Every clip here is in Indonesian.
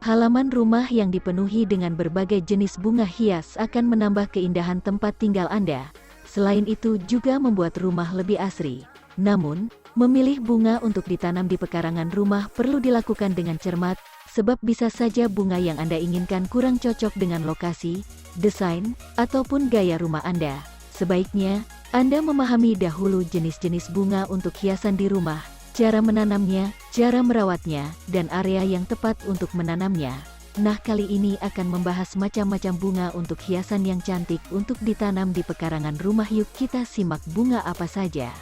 Halaman rumah yang dipenuhi dengan berbagai jenis bunga hias akan menambah keindahan tempat tinggal Anda. Selain itu juga membuat rumah lebih asri. Namun, memilih bunga untuk ditanam di pekarangan rumah perlu dilakukan dengan cermat, sebab bisa saja bunga yang Anda inginkan kurang cocok dengan lokasi, desain, ataupun gaya rumah Anda. Sebaiknya, Anda memahami dahulu jenis-jenis bunga untuk hiasan di rumah, cara menanamnya, cara merawatnya, dan area yang tepat untuk menanamnya. Nah, kali ini akan membahas macam-macam bunga untuk hiasan yang cantik untuk ditanam di pekarangan rumah. Yuk kita simak bunga apa saja.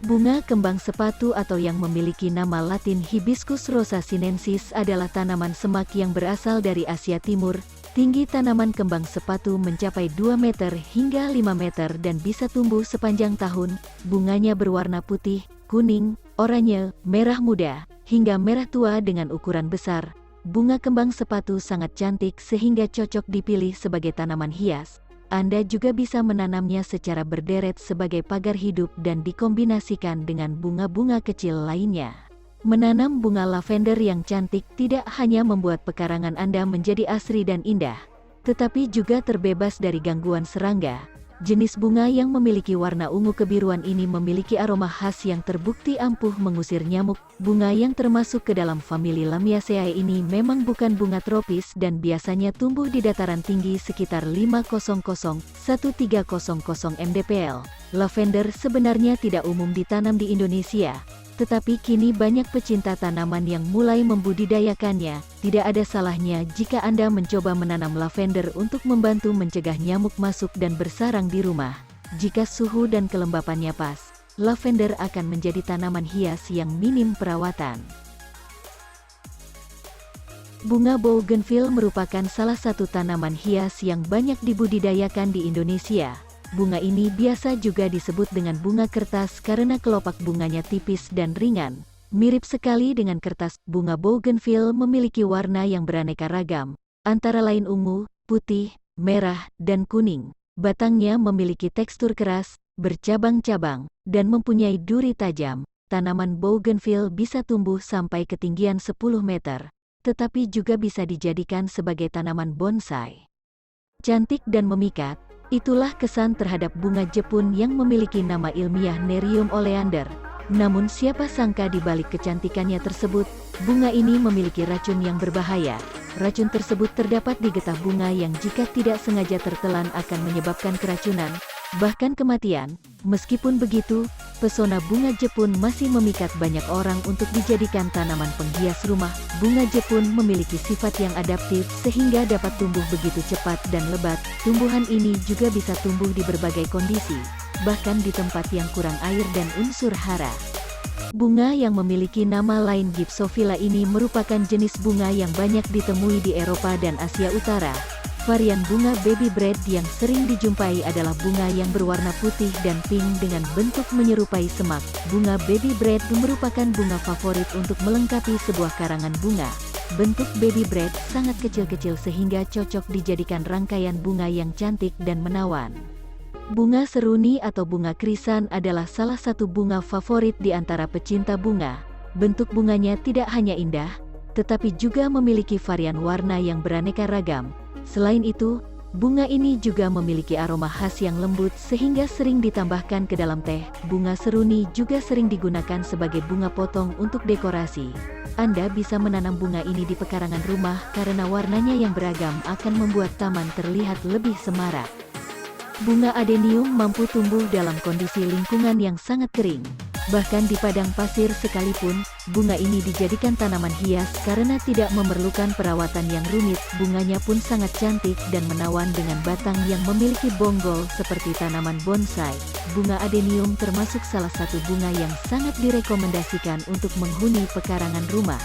Bunga kembang sepatu atau yang memiliki nama Latin Hibiscus rosa sinensis adalah tanaman semak yang berasal dari Asia Timur. Tinggi tanaman kembang sepatu mencapai 2 meter hingga 5 meter dan bisa tumbuh sepanjang tahun. Bunganya berwarna putih, kuning, oranye, merah muda, hingga merah tua dengan ukuran besar. Bunga kembang sepatu sangat cantik sehingga cocok dipilih sebagai tanaman hias. Anda juga bisa menanamnya secara berderet sebagai pagar hidup dan dikombinasikan dengan bunga-bunga kecil lainnya. Menanam bunga lavender yang cantik tidak hanya membuat pekarangan Anda menjadi asri dan indah, tetapi juga terbebas dari gangguan serangga. Jenis bunga yang memiliki warna ungu kebiruan ini memiliki aroma khas yang terbukti ampuh mengusir nyamuk. Bunga yang termasuk ke dalam famili Lamiaceae ini memang bukan bunga tropis dan biasanya tumbuh di dataran tinggi sekitar 500-1300 mdpl. Lavender sebenarnya tidak umum ditanam di Indonesia, tetapi kini banyak pecinta tanaman yang mulai membudidayakannya. Tidak ada salahnya jika Anda mencoba menanam lavender untuk membantu mencegah nyamuk masuk dan bersarang di rumah. Jika suhu dan kelembapannya pas, lavender akan menjadi tanaman hias yang minim perawatan. Bunga bougainville merupakan salah satu tanaman hias yang banyak dibudidayakan di Indonesia. Bunga ini biasa juga disebut dengan bunga kertas karena kelopak bunganya tipis dan ringan. Mirip sekali dengan kertas, bunga bougainville memiliki warna yang beraneka ragam, antara lain ungu, putih, merah, dan kuning. Batangnya memiliki tekstur keras, bercabang-cabang, dan mempunyai duri tajam. Tanaman bougainville bisa tumbuh sampai ketinggian 10 meter, tetapi juga bisa dijadikan sebagai tanaman bonsai. Cantik dan memikat, itulah kesan terhadap bunga Jepun yang memiliki nama ilmiah Nerium oleander. Namun siapa sangka di balik kecantikannya tersebut, bunga ini memiliki racun yang berbahaya. Racun tersebut terdapat di getah bunga yang jika tidak sengaja tertelan akan menyebabkan keracunan, bahkan kematian. Meskipun begitu, pesona bunga Jepun masih memikat banyak orang untuk dijadikan tanaman penghias rumah. Bunga Jepun memiliki sifat yang adaptif sehingga dapat tumbuh begitu cepat dan lebat. Tumbuhan ini juga bisa tumbuh di berbagai kondisi, bahkan di tempat yang kurang air dan unsur hara. Bunga yang memiliki nama lain Gypsophila ini merupakan jenis bunga yang banyak ditemui di Eropa dan Asia Utara. Varian bunga baby bread yang sering dijumpai adalah bunga yang berwarna putih dan pink dengan bentuk menyerupai semak. Bunga baby bread merupakan bunga favorit untuk melengkapi sebuah karangan bunga. Bentuk baby bread sangat kecil-kecil sehingga cocok dijadikan rangkaian bunga yang cantik dan menawan. Bunga seruni atau bunga krisan adalah salah satu bunga favorit di antara pecinta bunga. Bentuk bunganya tidak hanya indah, tetapi juga memiliki varian warna yang beraneka ragam. Selain itu, bunga ini juga memiliki aroma khas yang lembut sehingga sering ditambahkan ke dalam teh. Bunga seruni juga sering digunakan sebagai bunga potong untuk dekorasi. Anda bisa menanam bunga ini di pekarangan rumah karena warnanya yang beragam akan membuat taman terlihat lebih semarak. Bunga adenium mampu tumbuh dalam kondisi lingkungan yang sangat kering. Bahkan di padang pasir sekalipun, bunga ini dijadikan tanaman hias karena tidak memerlukan perawatan yang rumit. Bunganya pun sangat cantik dan menawan dengan batang yang memiliki bonggol seperti tanaman bonsai. Bunga adenium termasuk salah satu bunga yang sangat direkomendasikan untuk menghuni pekarangan rumah.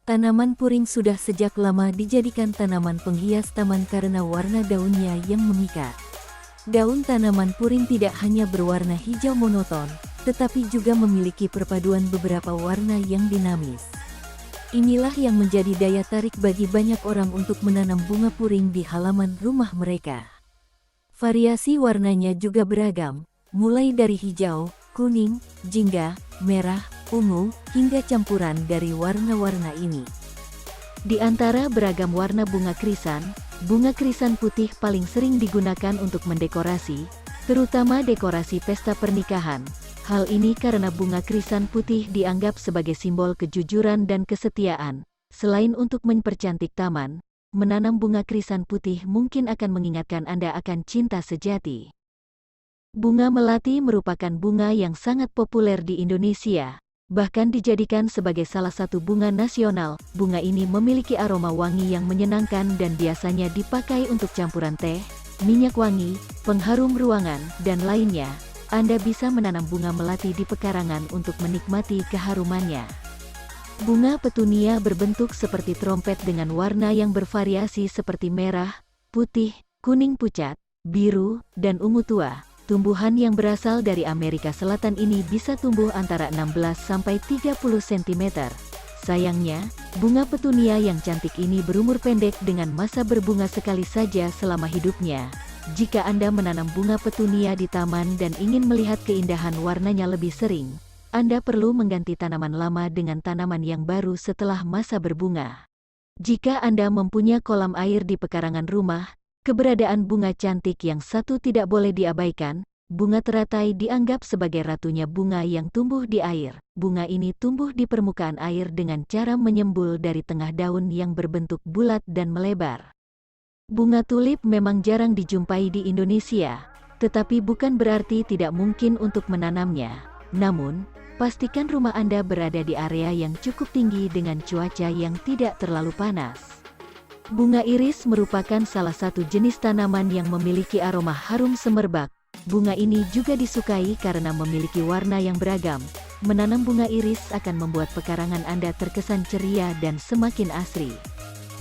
Tanaman puring sudah sejak lama dijadikan tanaman penghias taman karena warna daunnya yang memikat. Daun tanaman puring tidak hanya berwarna hijau monoton, tetapi juga memiliki perpaduan beberapa warna yang dinamis. Inilah yang menjadi daya tarik bagi banyak orang untuk menanam bunga puring di halaman rumah mereka. Variasi warnanya juga beragam, mulai dari hijau, kuning, jingga, merah, ungu, hingga campuran dari warna-warna ini. Di antara beragam warna bunga krisan putih paling sering digunakan untuk mendekorasi, terutama dekorasi pesta pernikahan. Hal ini karena bunga krisan putih dianggap sebagai simbol kejujuran dan kesetiaan. Selain untuk mempercantik taman, menanam bunga krisan putih mungkin akan mengingatkan Anda akan cinta sejati. Bunga melati merupakan bunga yang sangat populer di Indonesia. Bahkan dijadikan sebagai salah satu bunga nasional. Bunga ini memiliki aroma wangi yang menyenangkan dan biasanya dipakai untuk campuran teh, minyak wangi, pengharum ruangan, dan lainnya. Anda bisa menanam bunga melati di pekarangan untuk menikmati keharumannya. Bunga petunia berbentuk seperti trompet dengan warna yang bervariasi seperti merah, putih, kuning pucat, biru, dan ungu tua. Tumbuhan yang berasal dari Amerika Selatan ini bisa tumbuh antara 16–30 cm. Sayangnya, bunga petunia yang cantik ini berumur pendek dengan masa berbunga sekali saja selama hidupnya. Jika Anda menanam bunga petunia di taman dan ingin melihat keindahan warnanya lebih sering, Anda perlu mengganti tanaman lama dengan tanaman yang baru setelah masa berbunga. Jika Anda mempunyai kolam air di pekarangan rumah, keberadaan bunga cantik yang satu tidak boleh diabaikan. Bunga teratai dianggap sebagai ratunya bunga yang tumbuh di air. Bunga ini tumbuh di permukaan air dengan cara menyembul dari tengah daun yang berbentuk bulat dan melebar. Bunga tulip memang jarang dijumpai di Indonesia, tetapi bukan berarti tidak mungkin untuk menanamnya. Namun, pastikan rumah Anda berada di area yang cukup tinggi dengan cuaca yang tidak terlalu panas. Bunga iris merupakan salah satu jenis tanaman yang memiliki aroma harum semerbak. Bunga ini juga disukai karena memiliki warna yang beragam. Menanam bunga iris akan membuat pekarangan Anda terkesan ceria dan semakin asri.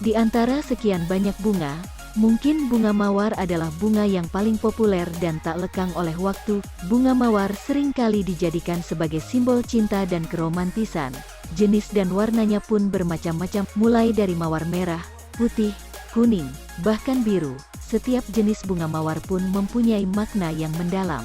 Di antara sekian banyak bunga, mungkin bunga mawar adalah bunga yang paling populer dan tak lekang oleh waktu. Bunga mawar seringkali dijadikan sebagai simbol cinta dan keromantisan. Jenis dan warnanya pun bermacam-macam, mulai dari mawar merah, putih, kuning, bahkan biru. Setiap jenis bunga mawar pun mempunyai makna yang mendalam.